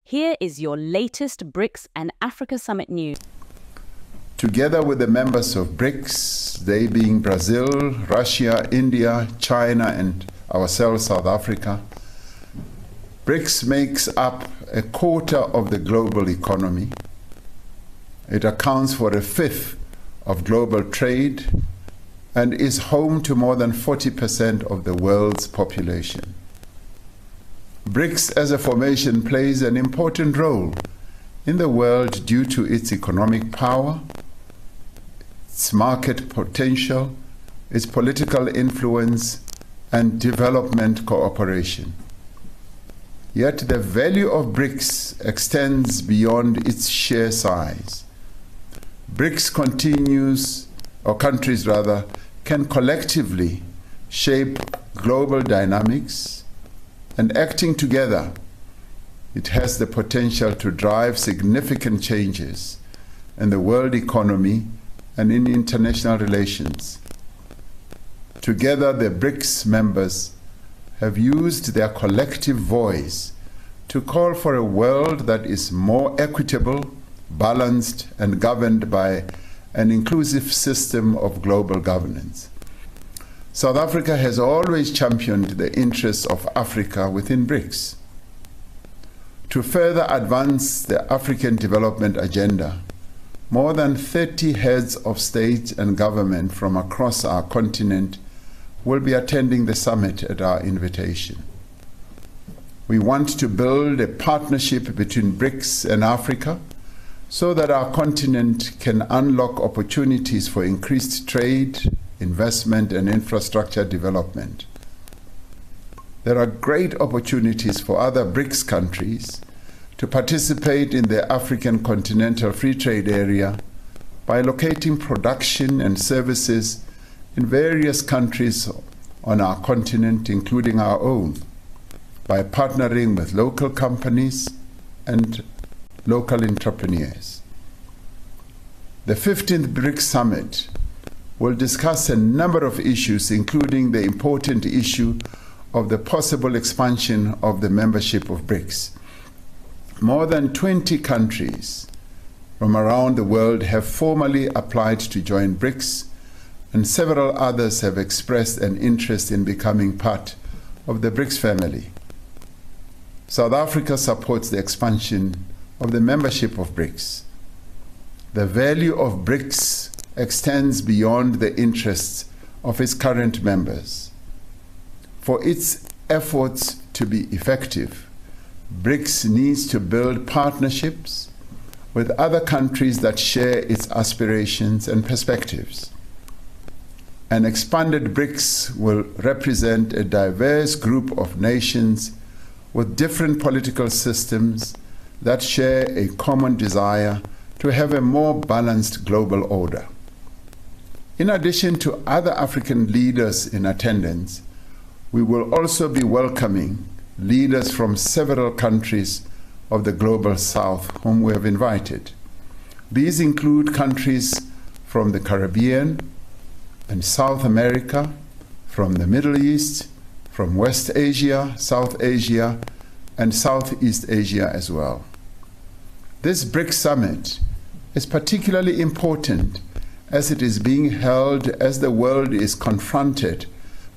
Here is your latest BRICS and Africa Summit news. Together with the members of BRICS, they being Brazil, Russia, India, China, and ourselves, South Africa, BRICS makes up a quarter of the global economy. It accounts for a fifth of global trade and is home to more than 40% of the world's population. BRICS as a formation plays an important role in the world due to its economic power, its market potential, its political influence, and development cooperation. Yet the value of BRICS extends beyond its sheer size. BRICS countries can collectively shape global dynamics, and acting together, it has the potential to drive significant changes in the world economy and in international relations. Together, the BRICS members have used their collective voice to call for a world that is more equitable, balanced, and governed by an inclusive system of global governance. South Africa has always championed the interests of Africa within BRICS. To further advance the African development agenda, more than 30 heads of state and government from across our continent will be attending the summit at our invitation. We want to build a partnership between BRICS and Africa so that our continent can unlock opportunities for increased trade, investment, and infrastructure development. There are great opportunities for other BRICS countries to participate in the African Continental Free Trade Area by locating production and services in various countries on our continent, including our own, by partnering with local companies and local entrepreneurs. The 15th BRICS Summit will discuss a number of issues, including the important issue of the possible expansion of the membership of BRICS. More than 20 countries from around the world have formally applied to join BRICS, and several others have expressed an interest in becoming part of the BRICS family. South Africa supports the expansion of the membership of BRICS. The value of BRICS extends beyond the interests of its current members. For its efforts to be effective, BRICS needs to build partnerships with other countries that share its aspirations and perspectives. An expanded BRICS will represent a diverse group of nations with different political systems that share a common desire to have a more balanced global order. In addition to other African leaders in attendance, we will also be welcoming leaders from several countries of the Global South whom we have invited. These include countries from the Caribbean and South America, from the Middle East, from West Asia, South Asia, and Southeast Asia as well. This BRICS Summit is particularly important as it is being held as the world is confronted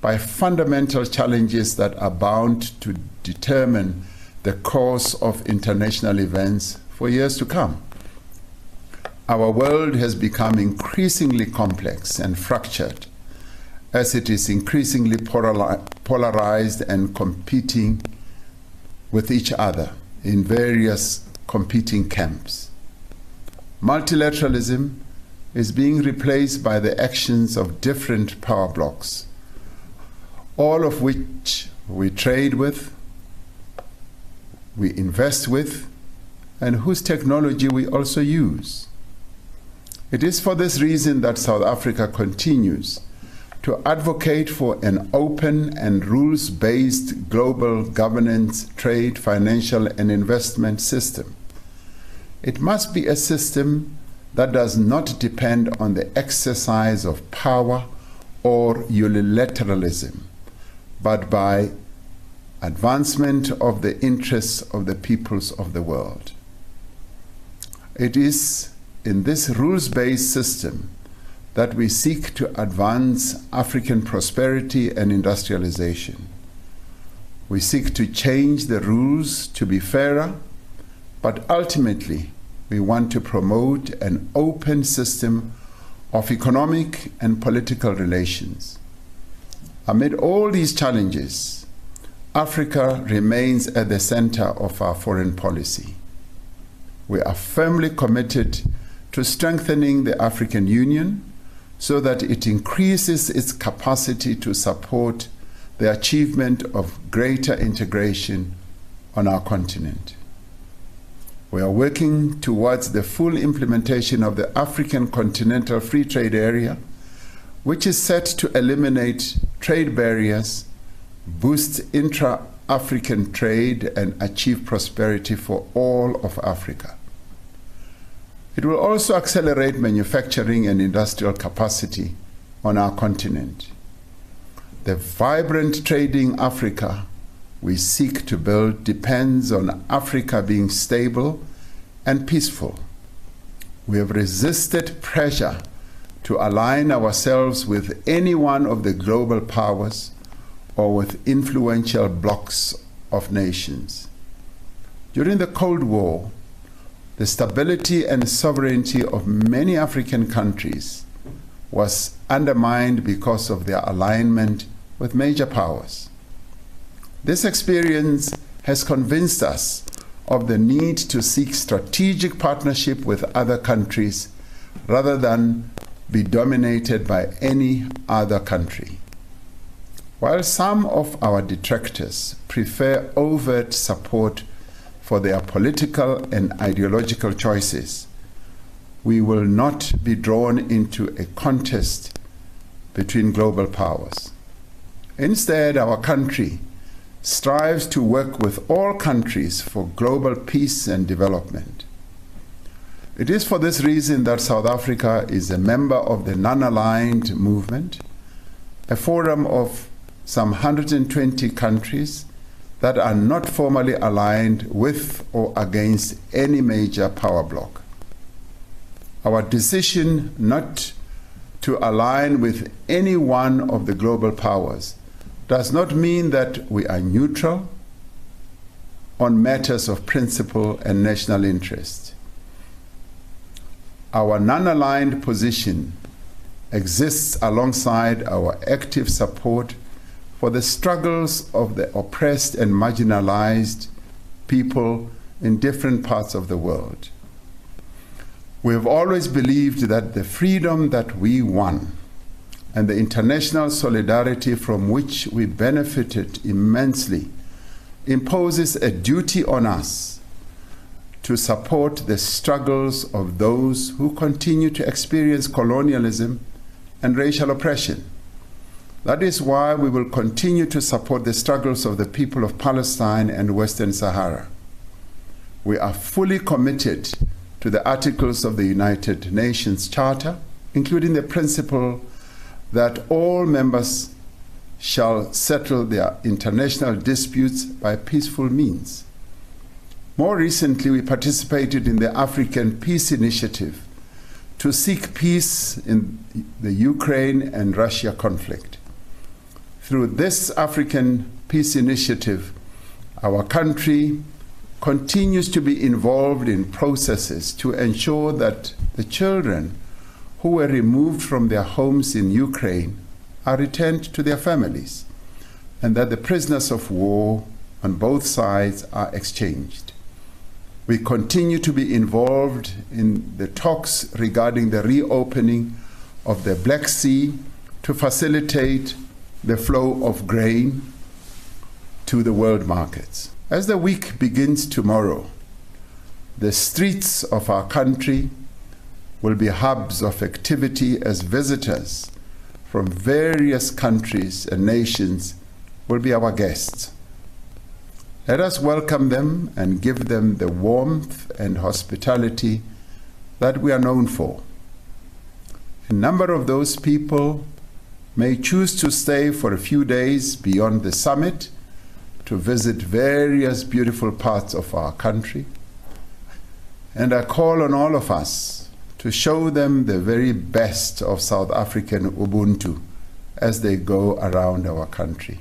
by fundamental challenges that are bound to determine the course of international events for years to come. Our world has become increasingly complex and fractured as it is increasingly polarized and competing with each other in various competing camps. Multilateralism is being replaced by the actions of different power blocs, all of which we trade with, we invest with, and whose technology we also use. It is for this reason that South Africa continues to advocate for an open and rules-based global governance, trade, financial, and investment system. It must be a system that does not depend on the exercise of power or unilateralism, but by advancement of the interests of the peoples of the world. It is in this rules-based system that we seek to advance African prosperity and industrialization. We seek to change the rules to be fairer, but ultimately we want to promote an open system of economic and political relations. Amid all these challenges, Africa remains at the center of our foreign policy. We are firmly committed to strengthening the African Union so that it increases its capacity to support the achievement of greater integration on our continent. We are working towards the full implementation of the African Continental Free Trade Area, which is set to eliminate trade barriers, boost intra-African trade, and achieve prosperity for all of Africa. It will also accelerate manufacturing and industrial capacity on our continent. The vibrant trading Africa we seek to build depends on Africa being stable and peaceful. We have resisted pressure to align ourselves with any one of the global powers or with influential blocs of nations. During the Cold War, the stability and sovereignty of many African countries was undermined because of their alignment with major powers. This experience has convinced us of the need to seek strategic partnership with other countries rather than be dominated by any other country. While some of our detractors prefer overt support for their political and ideological choices, we will not be drawn into a contest between global powers. Instead, our country strives to work with all countries for global peace and development. It is for this reason that South Africa is a member of the Non-Aligned Movement, a forum of some 120 countries that are not formally aligned with or against any major power bloc. Our decision not to align with any one of the global powers does not mean that we are neutral on matters of principle and national interest. Our non-aligned position exists alongside our active support for the struggles of the oppressed and marginalized people in different parts of the world. We have always believed that the freedom that we won and the international solidarity from which we benefited immensely imposes a duty on us to support the struggles of those who continue to experience colonialism and racial oppression. That is why we will continue to support the struggles of the people of Palestine and Western Sahara. We are fully committed to the articles of the United Nations Charter, including the principle that all members shall settle their international disputes by peaceful means. More recently, we participated in the African Peace Initiative to seek peace in the Ukraine and Russia conflict. Through this African Peace Initiative, our country continues to be involved in processes to ensure that the children who were removed from their homes in Ukraine are returned to their families, and that the prisoners of war on both sides are exchanged. We continue to be involved in the talks regarding the reopening of the Black Sea to facilitate the flow of grain to the world markets. As the week begins tomorrow, the streets of our country will be hubs of activity as visitors from various countries and nations will be our guests. Let us welcome them and give them the warmth and hospitality that we are known for. A number of those people may choose to stay for a few days beyond the summit to visit various beautiful parts of our country. And I call on all of us to show them the very best of South African Ubuntu as they go around our country.